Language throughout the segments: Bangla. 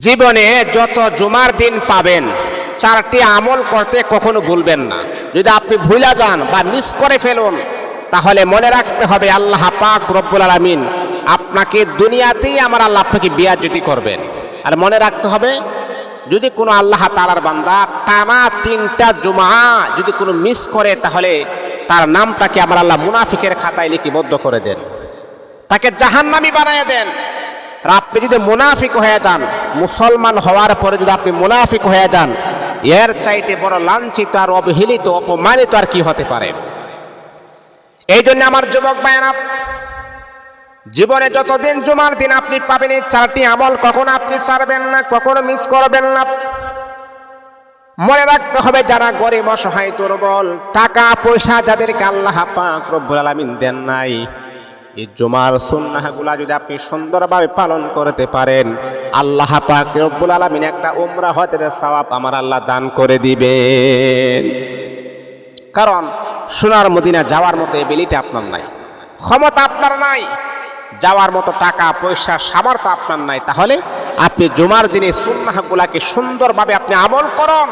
জীবনে যত জুমার দিন পাবেন চারটি আমল করতে কখনো ভুলবেন না। যদি আপনি ভুলে যান বা মিস করে ফেলুন তাহলে মনে রাখতে হবে আল্লাহ পাক রব্বুল আলামিন আপনাকে দুনিয়াতেই আমার আল্লাহ আপনাকে বেয়াজ্জতি করবেন। আর মনে রাখতে হবে যদি কোনো আল্লাহ তাআলার বান্দা টানা 3টা জুমা যদি কোনো মিস করে তাহলে তার নামটাকে আমার আল্লাহ মুনাফিকের খাতায় লিপিবদ্ধ করে দেন, তাকে জাহান্নামী বানিয়ে দেন। আর আপনি যদি মুনাফিক হয়ে যান, মুসলমান হওয়ার পরে যদি আপনি মুনাফিক হয়ে যান, এর চাইতে বড় লাঞ্ছিত আর অবহেলিত অপমানিত আর কি হতে পারে। এই জন্য আমার যুবক ভাইয়েরা, জীবনে যতদিন জুমার দিন আপনি পাবেন এই 4টি আমল কখনো আপনি ছাড়বেন না, কখনো মিস করবেন না। মনে রাখতে হবে যারা গরিব অসহায় দুর্বল, টাকা পয়সা যাদেরকে আল্লাহ পাক রব্বুল আলামিন দেন নাই, এই জুমার সুন্নাহগুলা যদি আপনি সুন্দরভাবে পালন করতে পারেন আল্লাহ পাক রব্বুল আলামিন একটা উমরা হজের সওয়াব আমার আল্লাহ দান করে দিবেন। কারণ সোনার মদিনা যাওয়ার মতো এবিলিটি আপনার নাই, ক্ষমতা আপনার নাই, যাওয়ার মতো টাকা পয়সা সামর্থ্য আপনার নাই, তাহলে আপনি জুমার দিনে সুন্নাহগুলাকে সুন্দরভাবে আপনি আমল করুন,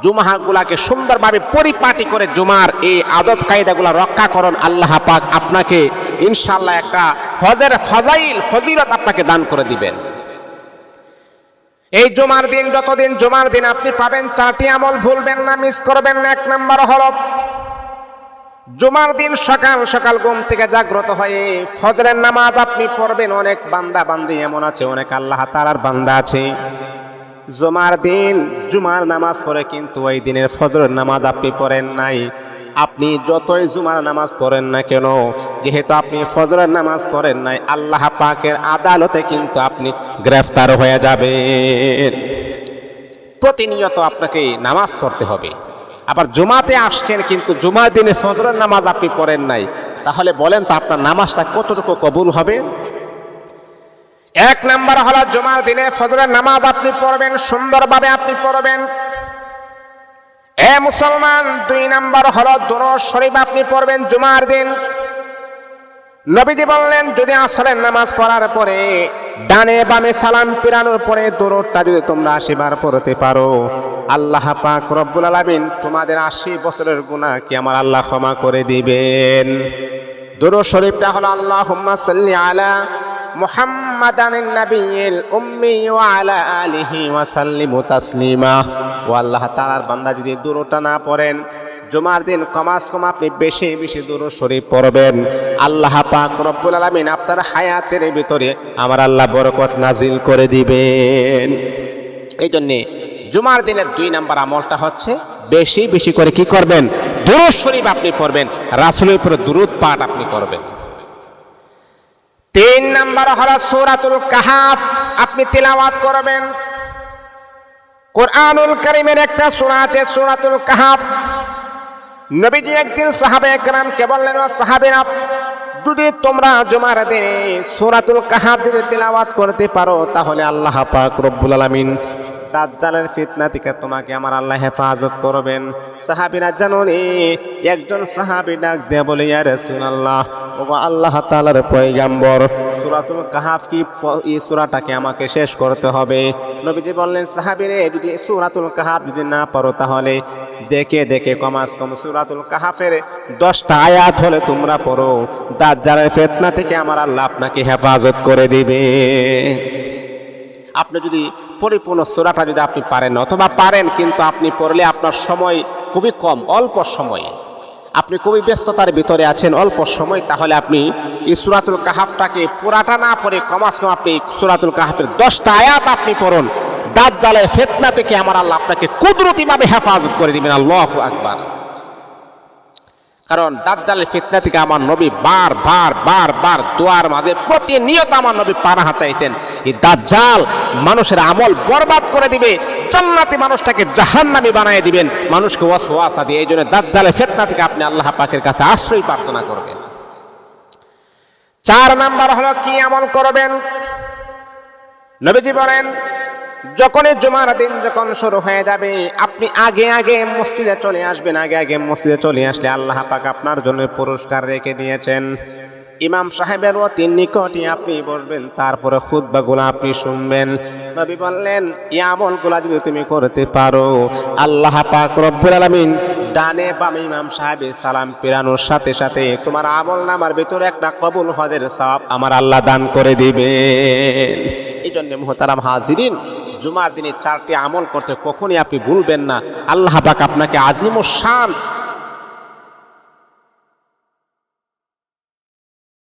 জুমাগুলাকে সুন্দরভাবে পরিপাটি করে জুমার এই আদব কায়দাগুলা রক্ষা করুন। আল্লাহ পাক আপনাকে ইনশাআল্লাহ একটা হজের ফজিলত আপনাকে দান করে দিবেন। এই জুমার দিন যতদিন জুমার দিন আপনি পাবেন 4টি আমল ভুলবেন না, মিস করবেন না। 1 নম্বর হলো জুমার দিন সকাল সকাল ঘুম থেকে জাগ্রত হয়ে ফজরের নামাজ আপনি পড়বেন। অনেক বান্দা বান্দি এমন আছে, অনেক আল্লাহ তাআলার বান্দা আছে জুমার দিন জুমার নামাজ পড়ে কিন্তু ওই দিনের ফজরের নামাজ আপনি পড়েন নাই। আপনি যতই জুমার নামাজ পড়েন না কেন, যেহেতু আপনি ফজরের নামাজ পড়েন নাই, আল্লাহ পাকের আদালতে কিন্তু আপনি গ্রেফতার হয়ে যাবেন। প্রতিনিয়ত আপনাকে নামাজ পড়তে হবে। আবার জুমাতে আসছেন কিন্তু জুমার দিনে ফজরের নামাজ আপনি পড়েন নাই, তাহলে বলেন তো আপনার নামাজটা কতটুকু কবুল হবে? 1 নম্বর হলো জুমার দিনে ফজরের নামাজ আপনি পড়বেন, সুন্দরভাবে আপনি পড়বেন। মুসলমান 2 নম্বর হলো দুরূদ শরীফ আপনি পড়বেন জুমার দিন। নবীজি বললেন যদি আসরের নামাজ পড়ার পরে ডানে বামে সালাম ফিরানোর পরে দুরূদটা যদি তোমরা 80 বার পড়তে পারো আল্লাহ পাক রব্বুল আলামিন তোমাদের 80 বছরের গুনাহ কি আমার আল্লাহ ক্ষমা করে দিবেন। দুরূদ শরীফটা হলো আল্লাহুম্মা সাল্লি আলা মুহাম্মাদানিন নাবিয়্যিল উম্মি ওয়া আলা আলিহি ওয়া সাল্লিমু তাসলিমা। ও আল্লাহ তাআলার বান্দা যদি দুরূদটা না পড়েন, জুমার দিন কমাস কম আপনি বেশি বেশি দুরূদ শরীফ পড়বেন, আল্লাহ পাক রব্বুল আলামিন আপনার হায়াতের ভিতরে আমার আল্লাহ বরকত নাজিল করে দিবেন। এই জন্য জুমার দিনের 2 নম্বর আমলটা হচ্ছে বেশি বেশি করে কি করবেন? দুরূদ শরীফ আপনি পড়বেন, রাসূলের উপরে দুরূদ পাঠ আপনি করবেন। 3 নম্বর হলো সূরাতুল কাহাফ আপনি তিলাওয়াত করবেন। কোরআনুল কারীমের একটা সূরা আছে সূরাতুল কাহাফ। নবীজি একদিন সাহাবায়ে কেরামকে বললেন, ও সাহাবীরা, যদি তোমরা জুমার দিনে সূরাতুল কাহাফ যদি তিলাওয়াত করতে পারো তাহলে আল্লাহ পাক রব্বুল আলামিন দাজ্জালের ফিতনা থেকে তোমাকে আমার আল্লাহ হেফাজত করবেন। সাহাবীরা জানেন, একজন সাহাবী ডাক দিয়ে বলে, ইয়া রাসূলুল্লাহ, ও আল্লাহ তাআলার পয়গম্বর, সূরাতুল কাহাফ কি এই সূরাটাকে আমাকে শেষ করতে হবে? নবীজি বললেন, সাহাবীরে, যদি সূরাতুল কাহাফ যদি না পারো তাহলে দেখে দেখে কমাস কম সূরাতুল কাহাফের 10টা আয়াত হলে তোমরা পড়ো, দাজ্জালের ফিতনা থেকে আমার আল্লাহ আপনাকে হেফাজত করে দিবে। আপনি যদি পরিপূর্ণ সূরাটা যদি আপনি পারেন, অথবা পারেন কিন্তু আপনি পড়লে আপনার সময় খুবই কম, অল্প সময়ে আপনি খুবই ব্যস্ততার ভিতরে আছেন, অল্প সময়, তাহলে আপনি এই সূরাতুল কাহাফটাকে পুরাটা না পড়ে কমাস কম আপনি সূরাতুল কাহাফের 10টা আয়াত আপনি পড়ুন, দাজ্জালের ফিতনা থেকে আমার আল্লাহ আপনাকে কুদরতিভাবে হেফাজত করে দিবেন। আল্লাহু আকবার। কারণ দাজ্জালের ফিতনা থেকে আমার নবী বার দোয়ার মাঝে প্রতিনিয়ত আমার নবী পানাহা চাইতেন। এই দাজ্জাল মানুষের আমল বরবাদ করে দিবে, জান্নাতি মানুষটাকে জাহান্নামী বানিয়ে দিবেন, মানুষকে ওয়াসওয়াসা দিয়ে। এই জন্য দাজ্জালের ফিতনা থেকে আপনি আল্লাহ পাকের কাছে আশ্রয় প্রার্থনা করবেন। 4 নাম্বার হলো কি আমল করবেন? নবীজি বলেন, যখনই জুমার দিন যখন শুরু হয়ে যাবে আপনি আগে আগে মসজিদে চলে আসবেন। আগে আগে মসজিদে চলে আসলে আল্লাহ পাক আপনার জন্য পুরস্কার রেখে দিয়েছেন। ইমাম সাহেবের অতি নিকটে আপনি বসবেন, তারপরে খুতবাগুলো আপনি শুনবেন। নবী বললেন এই আমলগুলা যদি তুমি করতে পারো, আল্লাহ পাক রব্বুল আলামিন ডানে বামে ইমাম সাহেবের সালাম ফেরানোর সাথে সাথে তোমার আমল নামার ভিতরে একটা কবুল হজের সওয়াব আমার আল্লাহ দান করে দিবেন। এই জন্য মুহতারাম হাজিরিন, জুমার দিনে 4টি আমল করতে কখনই আপনি ভুলবেন না। আল্লাহ পাক আপনাকে আজিম ও শান